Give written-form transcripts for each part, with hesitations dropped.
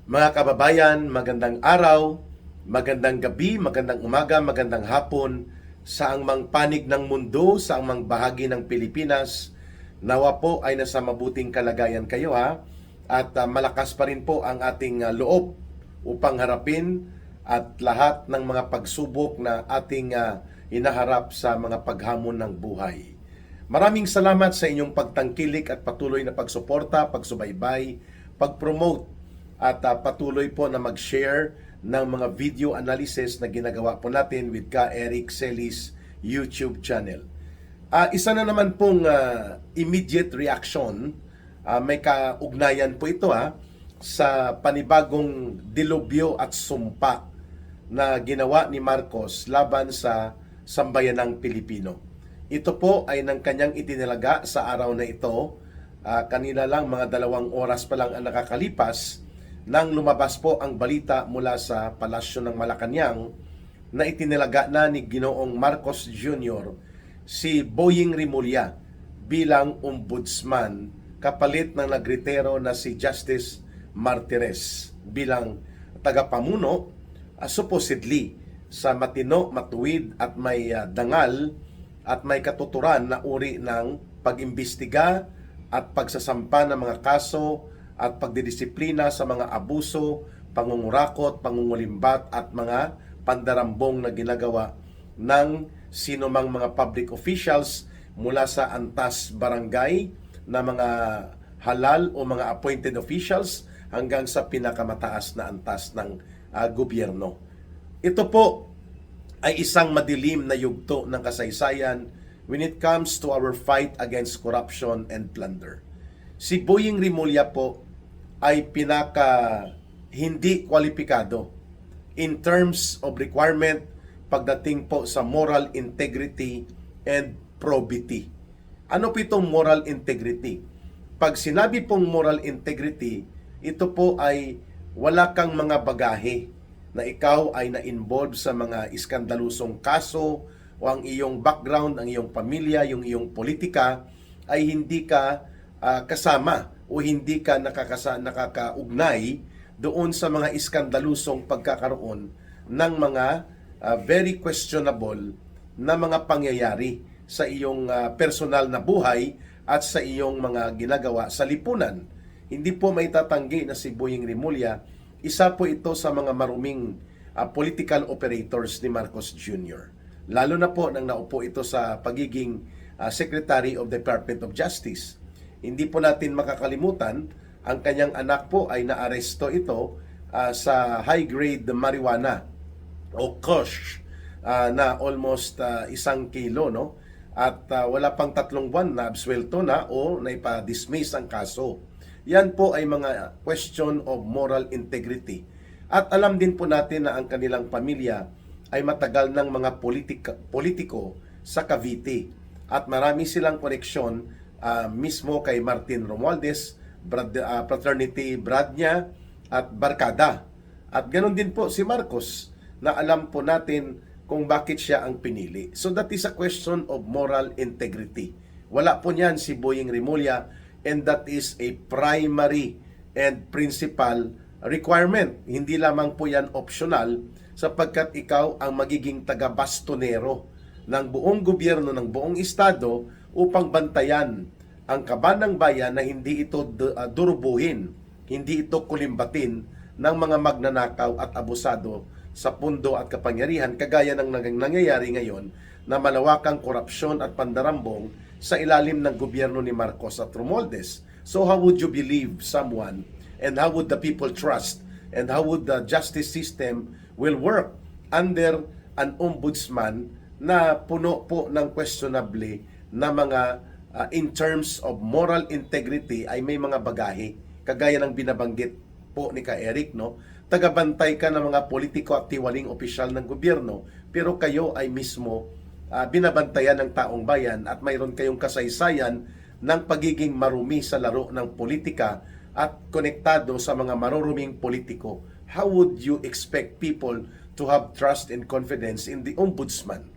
Mga kababayan, magandang araw, magandang gabi, magandang umaga, magandang hapon sa ang mang panig ng mundo, sa ang mang bahagi ng Pilipinas. Nawa po ay nasa mabuting kalagayan kayo ha, at malakas pa rin po ang ating loob upang harapin at lahat ng mga pagsubok na ating inaharap sa mga paghamon ng buhay. Maraming salamat sa inyong pagtangkilik at patuloy na pagsuporta, pagsubaybay, pag-promote at patuloy po na mag-share ng mga video analysis na ginagawa po natin with Ka Eric Celis YouTube channel. Isa na naman pong immediate reaction, may kaugnayan po ito sa panibagong dilubyo at sumpa na ginawa ni Marcos laban sa sambayanang Pilipino. Ito po ay ng kanyang itinalaga sa araw na ito. Kanina lang, mga 2 oras pa lang ang nakakalipas nang lumabas po ang balita mula sa Palasyo ng Malacanang na itinalaga na ni Ginoong Marcos Jr. si Boying Rimulya bilang ombudsman kapalit ng nagritero na si Justice Martires bilang tagapamuno supposedly sa matino, matuwid at may dangal at may katuturan na uri ng pag-imbestiga at pagsasampa ng mga kaso at pagdidisiplina sa mga abuso, pangungurakot, pangungulimbat at mga pandarambong na ginagawa ng sinumang mga public officials mula sa antas barangay na mga halal o mga appointed officials hanggang sa pinakamataas na antas ng gobyerno. Ito po ay isang madilim na yugto ng kasaysayan when it comes to our fight against corruption and plunder. Si Boying Rimulya po ay hindi kwalipikado in terms of requirement pagdating po sa moral integrity and probity. Ano po itong moral integrity? Pag sinabi pong moral integrity, ito po ay wala kang mga bagahe na ikaw ay na-involve sa mga iskandalusong kaso o ang iyong background, ang iyong pamilya, yung iyong politika ay hindi ka kasama o hindi ka nakakaugnay doon sa mga iskandalusong pagkakaroon ng mga very questionable na mga pangyayari sa iyong personal na buhay at sa iyong mga ginagawa sa lipunan. Hindi po maitatanggi na si Boying Rimulya, isa po ito sa mga maruming political operators ni Marcos Jr. Lalo na po nang naupo ito sa pagiging Secretary of the Department of Justice. Hindi po natin makakalimutan, ang kanyang anak po ay naaresto ito sa high-grade marijuana o kush na almost 1 kilo, no? At wala pang 3 buwan na absuelto na o naipa-dismiss ang kaso. Yan po ay mga question of moral integrity. At alam din po natin na ang kanilang pamilya ay matagal ng mga politiko sa Cavite. At marami silang koneksyon mismo kay Martin Romualdez, fraternity brad niya at barkada. At ganoon din po si Marcos na alam po natin kung bakit siya ang pinili. So that is a question of moral integrity. Wala po niyan si Boying Rimulya, and that is a primary and principal requirement. Hindi lamang po yan optional sapagkat ikaw ang magiging taga-bastonero ng buong gobyerno, ng buong estado upang bantayan ang kaban ng bayan na hindi ito durubuhin, hindi ito kulimbatin ng mga magnanakaw at abusado sa pundo at kapangyarihan kagaya ng nangyayari ngayon na malawakang korupsyon at pandarambong sa ilalim ng gobyerno ni Marcos at Romualdez. So how would you believe someone, and how would the people trust, and how would the justice system will work under an ombudsman na puno po ng questionably na mga in terms of moral integrity ay may mga bagahe kagaya ng binabanggit po ni Ka Eric, no? Tagabantay ka ng mga politiko at tiwaling opisyal ng gobyerno, pero kayo ay mismo binabantayan ng taong bayan at mayroon kayong kasaysayan ng pagiging marumi sa laro ng politika at konektado sa mga maruruming politiko. How would you expect people to have trust and confidence in the ombudsman?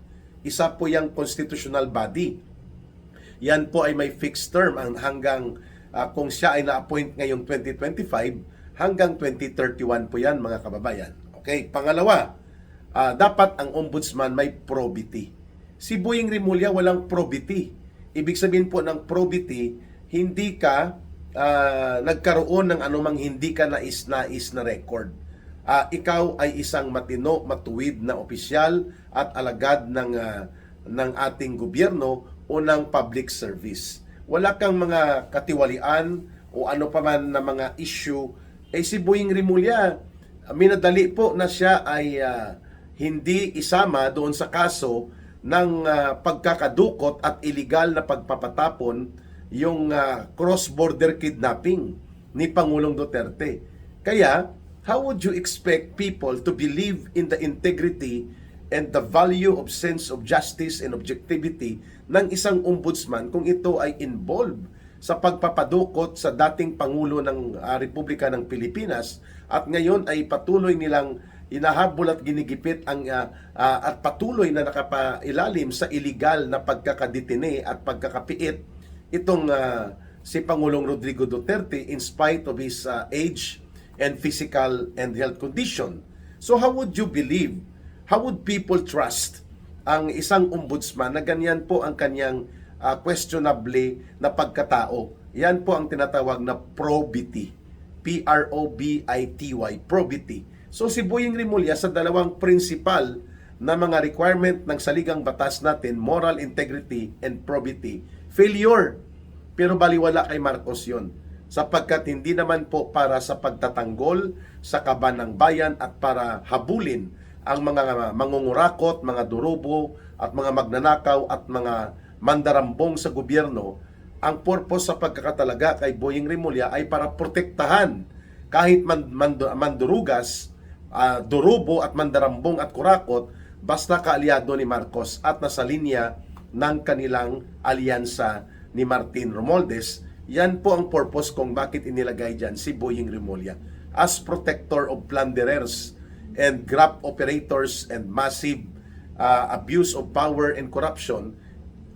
Isa po yung constitutional body. Yan po ay may fixed term hanggang kung siya ay na-appoint ngayong 2025 hanggang 2031 po yan mga kababayan. Okay, pangalawa, dapat ang ombudsman may probity. Si Boying Rimulya walang probity. Ibig sabihin po ng probity, hindi ka nagkaroon ng anumang hindi ka nais-nais na record. Ikaw ay isang matino, matuwid na opisyal at alagad ng ating gobyerno o ng public service. Wala kang mga katiwalian o ano pa man na mga issue. Si Boying Rimulya, minadali po na siya ay hindi isama doon sa kaso ng pagkakadukot at illegal na pagpapatapon yung cross-border kidnapping ni Pangulong Duterte. Kaya, how would you expect people to believe in the integrity and the value of sense of justice and objectivity ng isang ombudsman kung ito ay involved sa pagpapadukot sa dating Pangulo ng Republika ng Pilipinas at ngayon ay patuloy nilang inahabol at ginigipit at patuloy na nakapailalim sa illegal na pagkakadetine at pagkakapiit itong si Pangulong Rodrigo Duterte in spite of his age and physical and health condition. So how would you believe, how would people trust ang isang ombudsman na ganyan po ang kanyang questionably na pagkatao? Yan po ang tinatawag na probity. P-R-O-B-I-T-Y, probity. So si Boying Rimulya sa dalawang principal na mga requirement ng saligang batas natin, moral integrity and probity, failure. Pero baliwala kay Marcos yon, sapagkat hindi naman po para sa pagtatanggol sa kaban ng bayan at para habulin ang mga mangungurakot, mga durubo at mga magnanakaw at mga mandarambong sa gobyerno. Ang purpose sa pagkakatalaga kay Boying Rimulya ay para protektahan kahit mandurugas, durubo at mandarambong at kurakot basta kaalyado ni Marcos at nasa linya ng kanilang alyansa ni Martin Romualdez. Yan po ang purpose kung bakit inilagay dyan si Boying Rimulya as protector of plunderers and graft operators and massive abuse of power and corruption.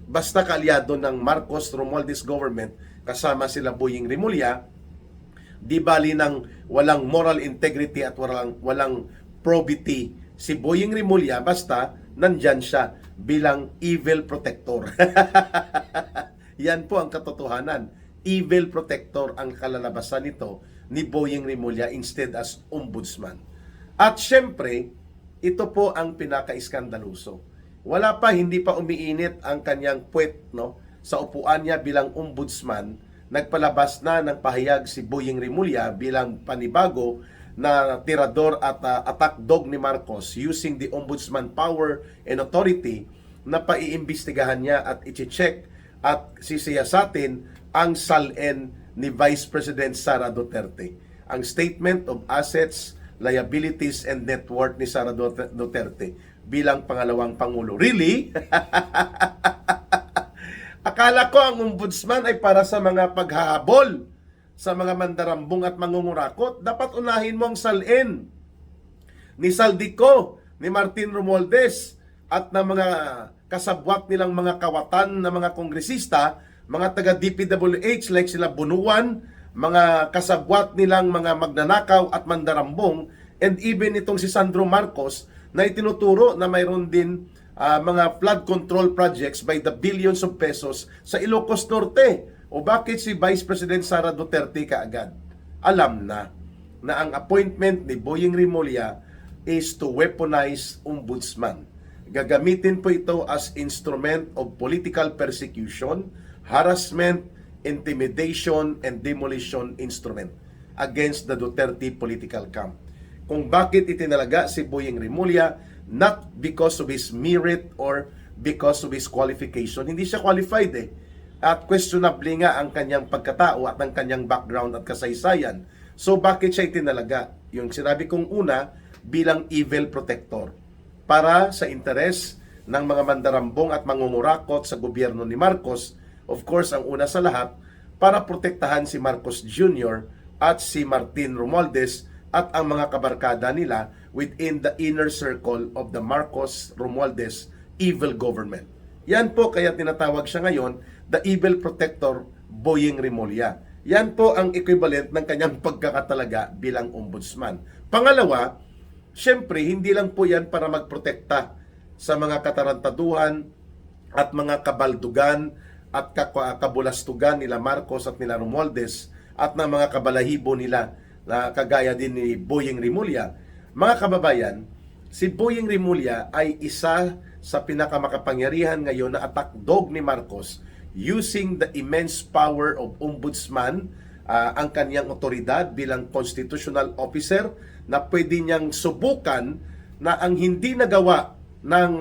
Basta kaalyado ng Marcos Romualdez government kasama sila Boying Rimulya, di bali ng walang moral integrity at walang probity si Boying Rimulya, basta nandyan siya bilang evil protector. Yan po ang katotohanan. Evil protector ang kalalabasan nito ni Boying Rimulya instead as ombudsman. At syempre, ito po ang pinaka-iskandaluso. Wala pa, hindi pa umiinit ang kanyang puwet, no, sa upuan niya bilang ombudsman. Nagpalabas na ng pahayag si Boying Rimulya bilang panibago na tirador at attack dog ni Marcos using the ombudsman power and authority na paiimbestigahan niya at i-check at sisiyasatin ang salin ni Vice President Sara Duterte. Ang statement of assets, liabilities, and net worth ni Sara Duterte bilang pangalawang Pangulo. Really? Akala ko ang ombudsman ay para sa mga paghahabol sa mga mandarambong at mangungurakot. Dapat unahin mo ang salin ni Saldico, ni Martin Romualdez at na mga kasabwat nilang mga kawatan na mga kongresista, mga taga DPWH like sila Bunuan, mga kasabwat nilang mga magnanakaw at mandarambong, and even itong si Sandro Marcos na itinuturo na mayroon din mga flood control projects by the billions of pesos sa Ilocos Norte. O bakit si Vice President Sara Duterte kaagad? Alam na ang appointment ni Boying Rimulya is to weaponize ombudsman. Gagamitin po ito as instrument of political persecution, harassment, intimidation, and demolition instrument against the Duterte political camp. Kung bakit itinalaga si Boying Rimulya, not because of his merit or because of his qualification. Hindi siya qualified eh. At questionably nga ang kanyang pagkatao at ang kanyang background at kasaysayan. So bakit siya itinalaga? Yung sinabi kong una, bilang evil protector para sa interes ng mga mandarambong at mangungurakot sa gobyerno ni Marcos. Of course, ang una sa lahat, para protektahan si Marcos Jr. at si Martin Romualdez at ang mga kabarkada nila within the inner circle of the Marcos Romualdez evil government. Yan po kaya tinatawag siya ngayon the evil protector Boying Rimulya. Yan po ang equivalent ng kanyang pagkakatalaga bilang ombudsman. Pangalawa, syempre, hindi lang po yan para magprotekta sa mga katarantaduhan at mga kabaldugan at kabulastugan nila Marcos at nila Romualdez at ng mga kabalahibo nila na kagaya din ni Boyeng Rimulya. Mga kababayan, si Boyeng Rimulya ay isa sa pinakamakapangyarihan ngayon na attack dog ni Marcos using the immense power of ombudsman, ang kanyang otoridad bilang constitutional officer na pwede niyang subukan na ang hindi nagawa ng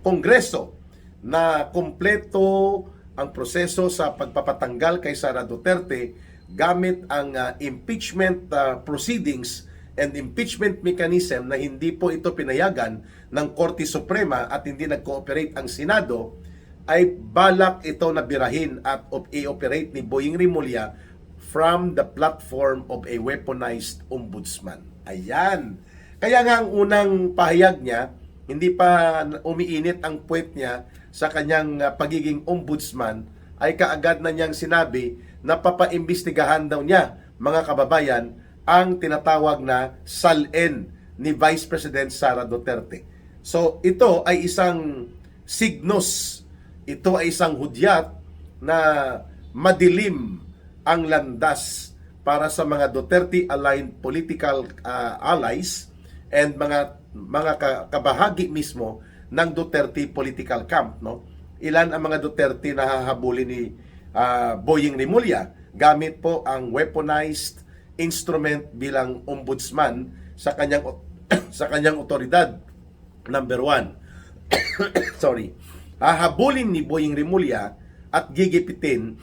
Kongreso na kumpleto ang proseso sa pagpapatanggal kay Sara Duterte gamit ang impeachment proceedings and impeachment mechanism na hindi po ito pinayagan ng Korte Suprema at hindi nag-cooperate ang Senado, ay balak ito na birahin at i-operate ni Boyeng Rimulya from the platform of a weaponized ombudsman. Ayan. Kaya nga ang unang pahayag niya, hindi pa umiinit ang puwet niya sa kanyang pagiging ombudsman, ay kaagad na niyang sinabi na papaimbestigahan daw niya, mga kababayan, ang tinatawag na SALN ni Vice President Sara Duterte. So ito ay isang signos, ito ay isang hudyat na madilim ang landas para sa mga Duterte-aligned political allies and mga kabahagi mismo ng Duterte political camp, no? Ilan ang mga Duterte na hahabulin ni Boyeng Rimulya gamit po ang weaponized instrument bilang ombudsman sa kanyang sa kanyang otoridad. Number 1. Sorry. Hahabulin ni Boyeng Rimulya at gigipitin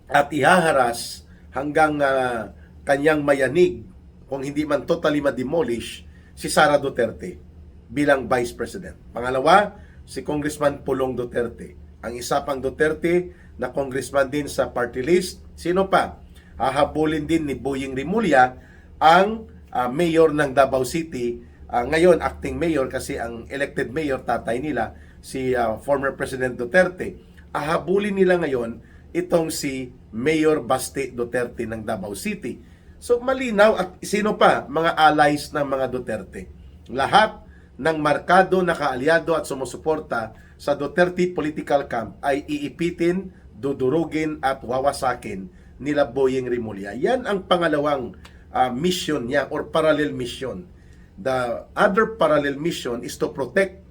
at ihaharas hanggang kanyang mayanig, kung hindi man totally ma-demolish, si Sara Duterte bilang Vice President. Pangalawa, si Congressman Pulong Duterte. Ang isa pang Duterte na congressman din sa party list. Sino pa? Hahabulin din ni Boyeng Rimulya ang mayor ng Davao City, ngayon acting mayor kasi ang elected mayor tatay nila si former President Duterte. Hahabulin nila ngayon itong si Mayor Baste Duterte ng Davao City. So malinaw, at sino pa? Mga allies ng mga Duterte. Lahat ng markado na kaalyado at sumusuporta sa Duterte political camp ay iipitin, dudurugin at wawasakin nila Boyeng Rimulya. Yan ang pangalawang mission niya or parallel mission. The other parallel mission is to protect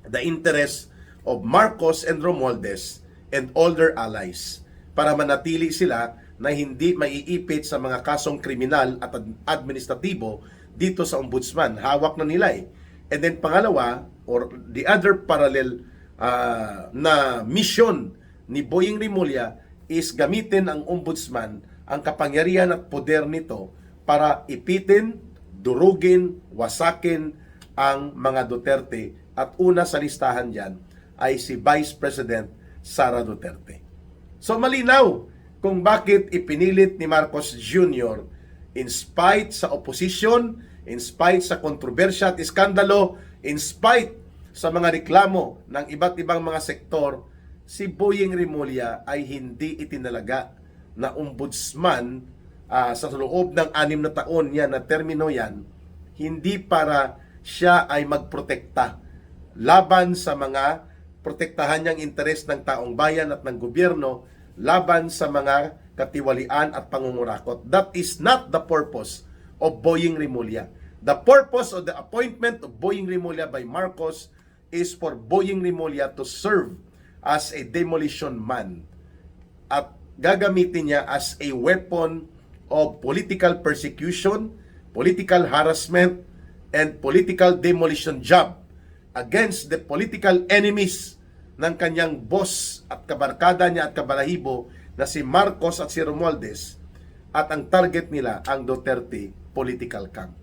the interests of Marcos and Romualdez and all their allies para manatili sila na hindi maiipit sa mga kasong kriminal at administratibo dito sa ombudsman. Hawak na nila eh. And then pangalawa, or the other parallel na mission ni Boyeng Rimulya is gamitin ang ombudsman, ang kapangyarihan at poder nito para ipitin, durugin, wasakin ang mga Duterte. At una sa listahan dyan ay si Vice President Sara Duterte. So malinaw kung bakit ipinilit ni Marcos Jr. in spite sa opposition, in spite sa kontrobersya at iskandalo, in spite sa mga reklamo ng iba't ibang mga sektor, si Boyeng Rimulya ay hindi itinalaga na ombudsman sa loob ng 6 na taon yan na termino yan, hindi para siya ay magprotekta laban sa mga protektahan niyang interes ng taong bayan at ng gobyerno, laban sa mga katiwalian at pangungurakot. That is not the purpose of Boyeng Rimulya. The purpose of the appointment of Boyeng Rimulya by Marcos is for Boyeng Rimulya to serve as a demolition man at gagamitin niya as a weapon of political persecution, political harassment, and political demolition job against the political enemies ng kanyang boss at kabarkada niya at kabalahibo na si Marcos at si Romualdez, at ang target nila ang Duterte political camp.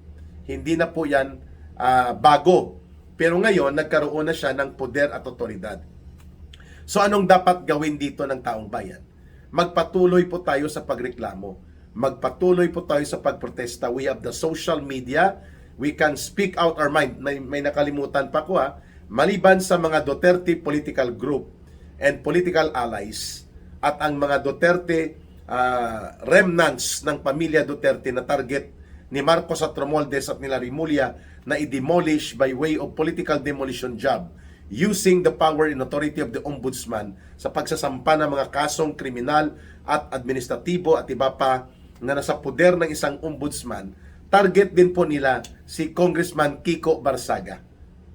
Hindi na po yan bago, pero ngayon nagkaroon na siya ng poder at otoridad. So anong dapat gawin dito ng taong bayan? Magpatuloy po tayo sa pagreklamo. Magpatuloy po tayo sa pagprotesta. We have the social media. We can speak out our mind. May nakalimutan pa ko maliban sa mga Duterte political group and political allies at ang mga Duterte remnants ng pamilya Duterte na target ni Marcos at Romualdez at nila Rimulya na i-demolish by way of political demolition job using the power and authority of the Ombudsman sa pagsasampa ng mga kasong kriminal at administratibo at iba pa na nasa poder ng isang ombudsman. Target din po nila si Congressman Kiko Barsaga.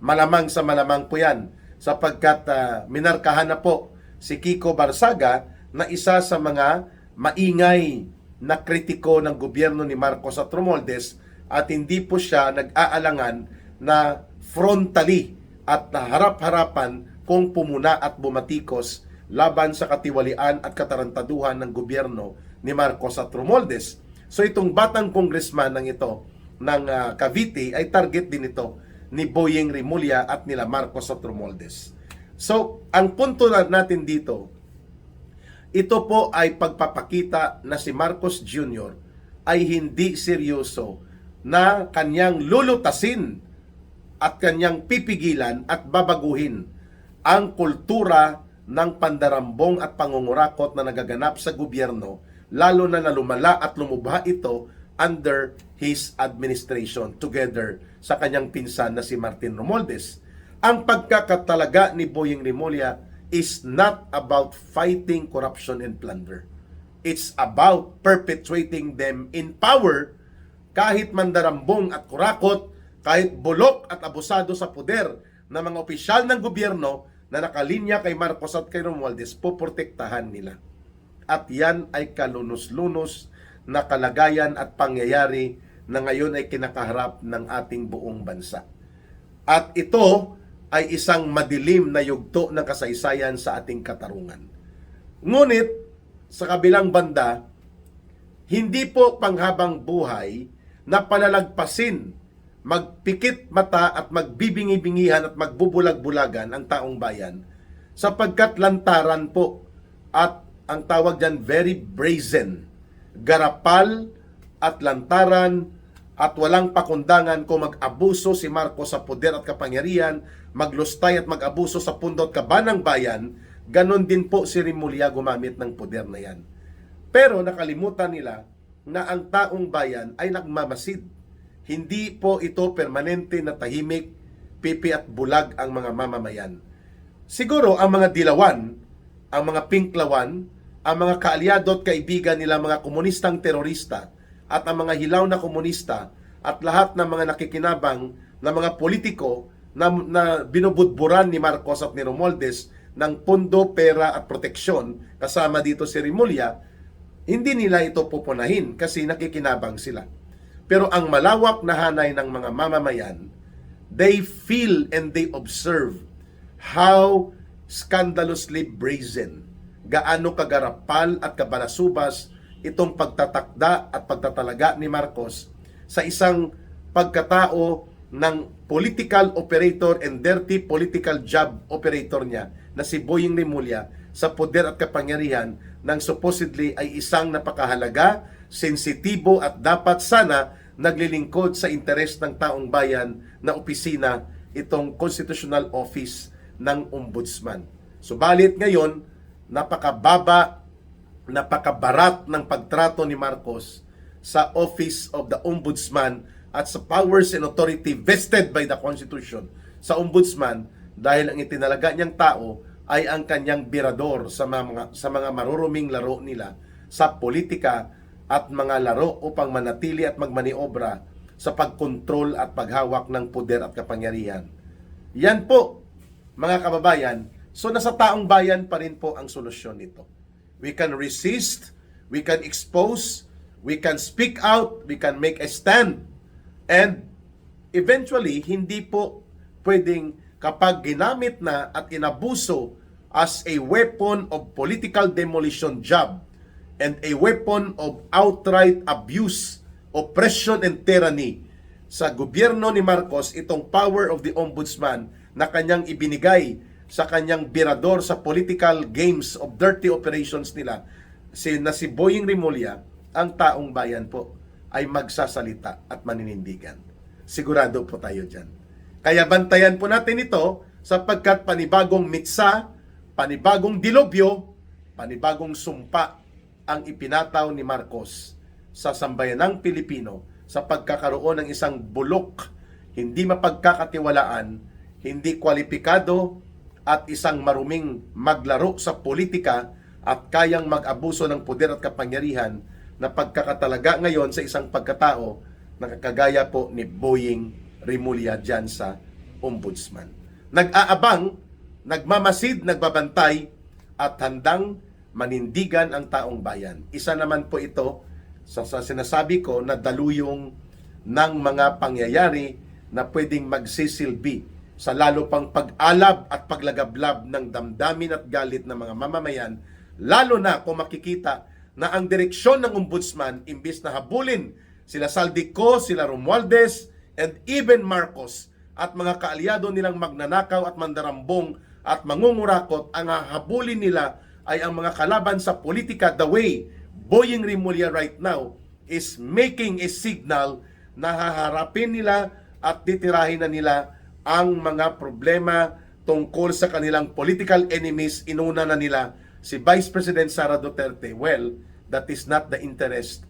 Malamang sa malamang po yan sapagkat minarkahan na po si Kiko Barsaga na isa sa mga maingay na kritiko ng gobyerno ni Marcos at Romualdez at hindi po siya nag-aalangan na frontally at harap-harapan kung pumuna at bumatikos laban sa katiwalian at katarantaduhan ng gobyerno ni Marcos at Romualdez. So itong batang congressman ng ito ng Cavite ay target din ito ni Boyeng Rimulya at nila Marcos at Romualdez. So ang punto natin dito, ito po ay pagpapakita na si Marcos Jr. ay hindi seryoso na kanyang lulutasin at kanyang pipigilan at babaguhin ang kultura ng pandarambong at pangungurakot na nagaganap sa gobyerno, lalo na lumala at lumubha ito under his administration together sa kanyang pinsan na si Martin Romualdez. Ang pagkakatalaga ni Boyeng Rimulya is not about fighting corruption and plunder. It's about perpetuating them in power kahit mandarambong at kurakot, kahit bulok at abusado sa poder ng mga opisyal ng gobyerno na nakalinya kay Marcos at kay Romualdez, poprotektahan nila. At yan ay kalunos-lunos na kalagayan at pangyayari na ngayon ay kinakaharap ng ating buong bansa. At ito ay isang madilim na yugto ng kasaysayan sa ating katarungan. Ngunit, sa kabilang banda, hindi po panghabang buhay na palalagpasin, magpikit mata at magbibingi-bingihan at magbubulag-bulagan ang taong bayan sapagkat lantaran po at ang tawag dyan very brazen, garapal at lantaran at walang pakundangan kung mag-abuso si Marcos sa poder at kapangyarihan, maglustay at mag-abuso sa pundo at kaba ng bayan, ganon din po si Rimulya gumamit ng poder na yan. Pero nakalimutan nila na ang taong bayan ay nagmamasid. Hindi po ito permanente na tahimik, pipi at bulag ang mga mamamayan. Siguro ang mga dilawan, ang mga pinklawan, ang mga kaalyado at kaibigan nila mga komunistang terorista at ang mga hilaw na komunista at lahat ng mga nakikinabang na mga politiko na binubudburan ni Marcos at ni Romualdez ng pondo, pera at proteksyon kasama dito si Rimulya, hindi nila ito pupunahin kasi nakikinabang sila. Pero ang malawak na hanay ng mga mamamayan, they feel and they observe how scandalously brazen, gaano kagarapal at kabalasubas itong pagtatakda at pagtatalaga ni Marcos sa isang pagkatao ng political operator and dirty political job operator niya na si Boyeng Rimulya sa poder at kapangyarihan ng supposedly ay isang napakahalaga, sensitibo at dapat sana naglilingkod sa interes ng taong bayan na opisina itong constitutional office ng ombudsman. Subalit ngayon, napakababa, napakabarat ng pagtrato ni Marcos sa office of the ombudsman at sa powers and authority vested by the Constitution sa ombudsman dahil ang itinalaga niyang tao ay ang kanyang birador sa mga maruruming laro nila sa politika at mga laro upang manatili at magmaniobra sa pagkontrol at paghawak ng poder at kapangyarihan. Yan po, mga kababayan. So nasa taong bayan pa rin po ang solusyon nito. We can resist, we can expose, we can speak out, we can make a stand. And eventually, hindi po pwedeng kapag ginamit na at inabuso as a weapon of political demolition job and a weapon of outright abuse, oppression, and tyranny sa gobyerno ni Marcos, itong power of the ombudsman na kanyang ibinigay sa kanyang birador sa political games of dirty operations nila, na si Boyeng Rimulya, ang taong bayan po ay magsasalita at maninindigan. Sigurado po tayo dyan. Kaya bantayan po natin ito sapagkat panibagong mitsa, panibagong dilobyo, panibagong sumpa ang ipinataw ni Marcos sa sambayanang Pilipino sa pagkakaroon ng isang bulok, hindi mapagkakatiwalaan, hindi kwalipikado at isang maruming maglaro sa politika at kayang mag-abuso ng poder at kapangyarihan na pagkakatalaga ngayon sa isang pagkatao na kagaya po ni Boying Rimulya dyan sa ombudsman. Nag-aabang, nagmamasid, nagbabantay at handang manindigan ang taong bayan. Isa naman po ito sa sinasabi ko na daluyong ng mga pangyayari na pwedeng magsisilbi sa lalo pang pag-alab at paglagablab ng damdamin at galit ng mga mamamayan, lalo na kung makikita na ang direksyon ng ombudsman, imbis na habulin sila Saldico, sila Romualdez, and even Marcos, at mga kaalyado nilang magnanakaw at mandarambong at mangungurakot, ang hahabulin nila ay ang mga kalaban sa politika. The way Boying Rimulya right now is making a signal na haharapin nila at titirahin na nila ang mga problema tungkol sa kanilang political enemies. Inuna na nila si Vice President Sara Duterte. Well, that is not the interest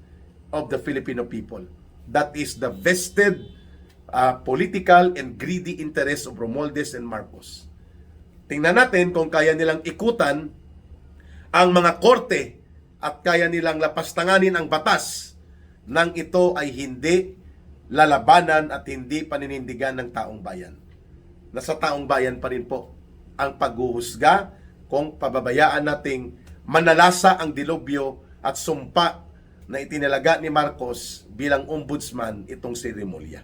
of the Filipino people. That is the vested political and greedy interest of Romualdez and Marcos. Tingnan natin kung kaya nilang ikutan ang mga korte at kaya nilang lapastanganin ang batas nang ito ay hindi lalabanan at hindi paninindigan ng taong bayan. Nasa taong bayan pa rin po ang paghuhusga kung pababayaan nating manalasa ang dilubyo at sumpa na itinalaga ni Marcos bilang ombudsman itong si Rimulya.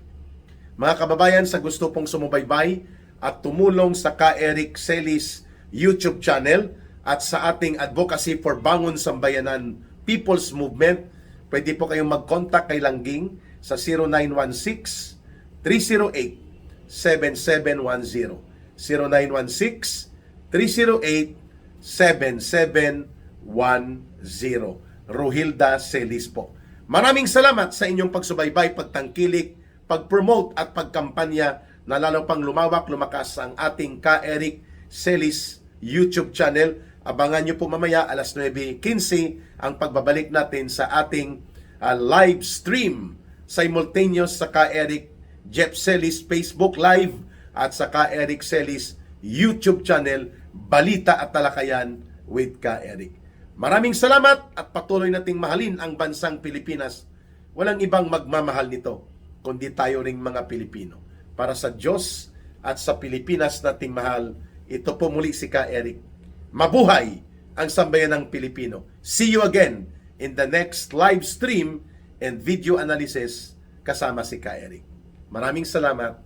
Mga kababayan, sa gusto pong sumubaybay at tumulong sa Ka Eric Celis YouTube channel at sa ating advocacy for Bangon Sambayanan People's Movement, pwede po kayong mag-contact kay Langging sa 0916-308-7710. 0916-308-7710. Rohilda Celis po. Maraming salamat sa inyong pagsubaybay, pagtangkilik, pag-promote at pagkampanya na lalo pang lumawak, lumakas ang ating Ka Eric Celis YouTube channel. Abangan nyo po mamaya alas 9:15 ang pagbabalik natin sa ating live stream simultaneous sa Ka Eric Jeff Celis Facebook Live at sa Ka Eric Celis YouTube channel, Balita at Talakayan with Ka Eric. Maraming salamat at patuloy nating mahalin ang bansang Pilipinas. Walang ibang magmamahal nito kundi tayo ring mga Pilipino. Para sa Diyos at sa Pilipinas nating mahal, ito po muli si Ka Eric. Mabuhay ang sambayanang Pilipino. See you again in the next live stream and video analysis kasama si Ka Eric. Maraming salamat.